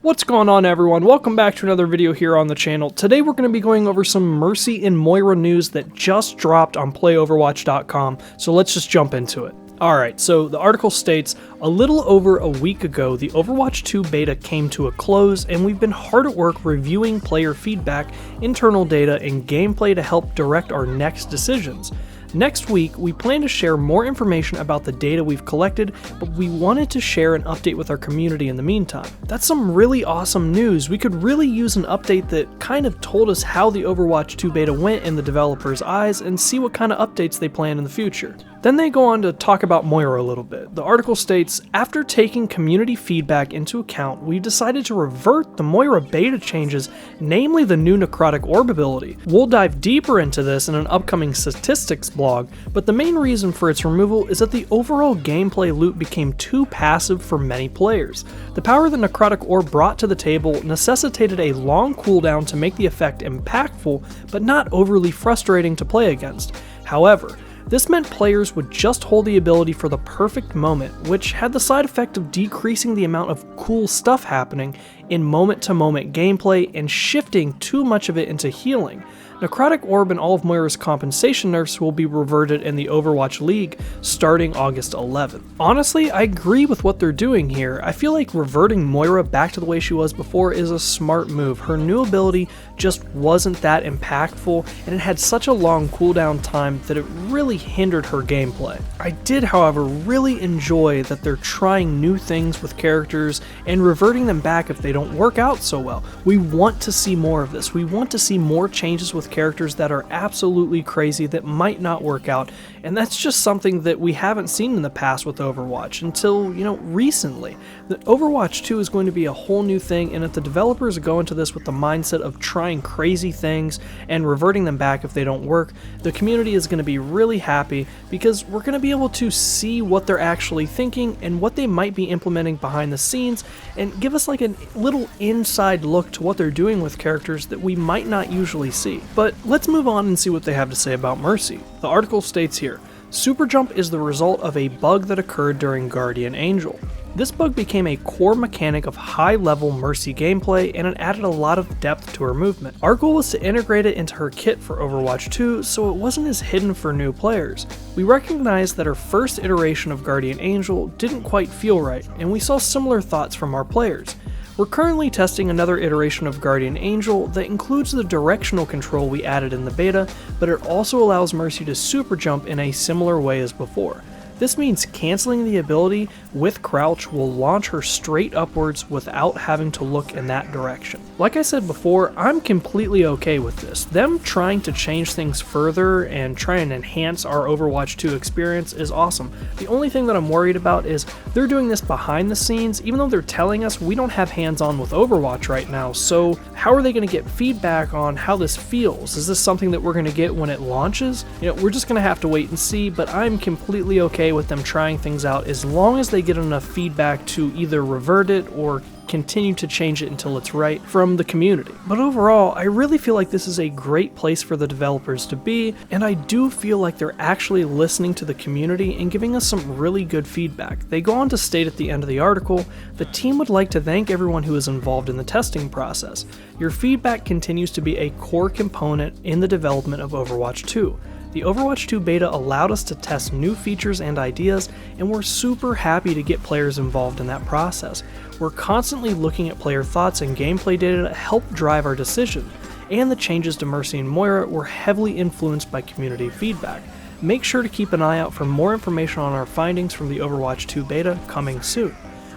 What's going on, everyone? Welcome back to another video here on the channel. Today we're going to be going over some Mercy and Moira news that just dropped on playoverwatch.com, so let's just jump into it. Alright, so the article states, a little over a week ago, the Overwatch 2 beta came to a close, and we've been hard at work reviewing player feedback, internal data, and gameplay to help direct our next decisions. Next week, we plan to share more information about the data we've collected, but we wanted to share an update with our community in the meantime. That's some really awesome news. We could really use an update that kind of told us how the Overwatch 2 beta went in the developers' eyes and see what kind of updates they plan in the future. Then they go on to talk about Moira a little bit. The article states, after taking community feedback into account, we decided to revert the Moira beta changes, namely the new necrotic orb ability. We'll dive deeper into this in an upcoming statistics blog, but the main reason for its removal is that the overall gameplay loop became too passive for many players. The power the necrotic orb brought to the table necessitated a long cooldown to make the effect impactful, but not overly frustrating to play against. However, this meant players would just hold the ability for the perfect moment, which had the side effect of decreasing the amount of cool stuff happening in moment-to-moment gameplay and shifting too much of it into healing. Necrotic Orb and all of Moira's compensation nerfs will be reverted in the Overwatch League starting August 11th. Honestly, I agree with what they're doing here. I feel like reverting Moira back to the way she was before is a smart move. Her new ability just wasn't that impactful, and it had such a long cooldown time that it really hindered her gameplay. I did, however, really enjoy that they're trying new things with characters and reverting them back if they don't work out so well. We want to see more of this. We want to see more changes with characters that are absolutely crazy that might not work out, and that's just something that we haven't seen in the past with Overwatch until, recently. The Overwatch 2 is going to be a whole new thing, and if the developers go into this with the mindset of trying crazy things and reverting them back if they don't work, the community is going to be really happy because we're going to be able to see what they're actually thinking and what they might be implementing behind the scenes and give us like a little inside look to what they're doing with characters that we might not usually see. But let's move on and see what they have to say about Mercy. The article states here, Super Jump is the result of a bug that occurred during Guardian Angel. This bug became a core mechanic of high-level Mercy gameplay, and it added a lot of depth to her movement. Our goal was to integrate it into her kit for Overwatch 2, so it wasn't as hidden for new players. We recognized that her first iteration of Guardian Angel didn't quite feel right, and we saw similar thoughts from our players. We're currently testing another iteration of Guardian Angel that includes the directional control we added in the beta, but it also allows Mercy to super jump in a similar way as before. This means canceling the ability with crouch will launch her straight upwards without having to look in that direction. Like I said before, I'm completely okay with this. Them trying to change things further and try and enhance our Overwatch 2 experience is awesome. The only thing that I'm worried about is they're doing this behind the scenes, even though they're telling us we don't have hands-on with Overwatch right now, so how are they going to get feedback on how this feels? Is this something that we're going to get when it launches? We're just going to have to wait and see, but I'm completely okay with them trying things out as long as they get enough feedback to either revert it or continue to change it until it's right from the community. But overall, I really feel like this is a great place for the developers to be, and I do feel like they're actually listening to the community and giving us some really good feedback. They go on to state at the end of the article, the team would like to thank everyone who is involved in the testing process. Your feedback continues to be a core component in the development of Overwatch 2. The Overwatch 2 beta allowed us to test new features and ideas, and we're super happy to get players involved in that process. We're constantly looking at player thoughts and gameplay data to help drive our decision, and the changes to Mercy and Moira were heavily influenced by community feedback. Make sure to keep an eye out for more information on our findings from the Overwatch 2 beta coming soon.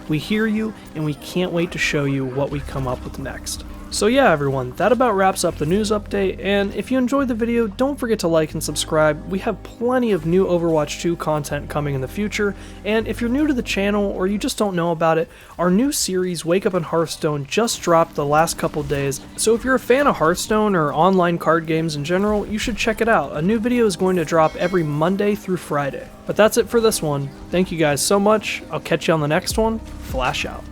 We hear you, and we can't wait to show you what we come up with next. So yeah, everyone, that about wraps up the news update, and if you enjoyed the video, don't forget to like and subscribe. We have plenty of new Overwatch 2 content coming in the future, and if you're new to the channel or you just don't know about it, our new series, Wake Up in Hearthstone, just dropped the last couple days, so if you're a fan of Hearthstone or online card games in general, you should check it out. A new video is going to drop every Monday through Friday. But that's it for this one. Thank you guys so much. I'll catch you on the next one. Flash out.